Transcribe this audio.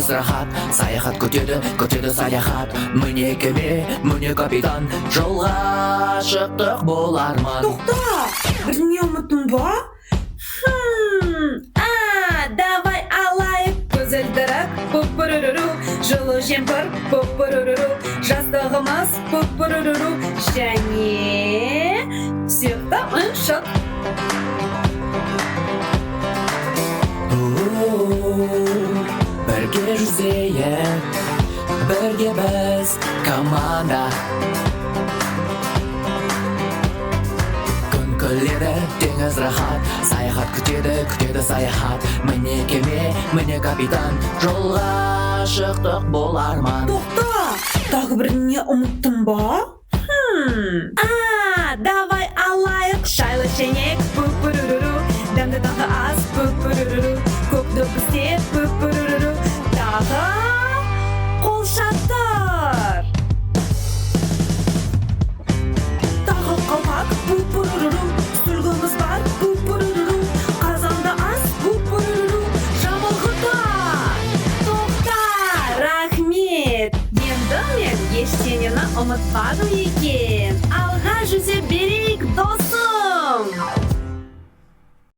теңіз рахат, саяхат көтеді саяхат. Міне кеме, міне капитан, жолға шықтық бұл арман. Тоқта, бірдеңе ұмыттың ба? Давай алайық көзілдірік, пу-пу-ру-ру-ру, жылы жемпір, пу-пу-ру-ру-ру, жастығымыз, пу-пу-ру-ру-ру, және сүйікті шық. Бірге жүзейік, бірге біз команда. Күн күледі, теңіз рахат, саяхат күтеді саяхат. Міне кеме, міне капитан, жолға шықтық бұл арман. Тоқта, тағы бірдеңе ұмыттың ба? Давай алайық шайлы шенек, пу-пу-ру-ру-ру, дәмді таңғы ас, пу-пу-ру-ру-ру, көкті бізде, пу-пу-ру-ру-ру, тағы қол шаттыр. Тағы қалпақ, пу-пу-ру-ру-ру, сүлгіміз бар, пу-пу-ру-ру-ру, қазанда ас, пу-пу-ру-ру-ру, жамылғыда. Тоқта, рахмет. Енді мен ештеңені ұмытпадым екен. Алға жүзе берейін.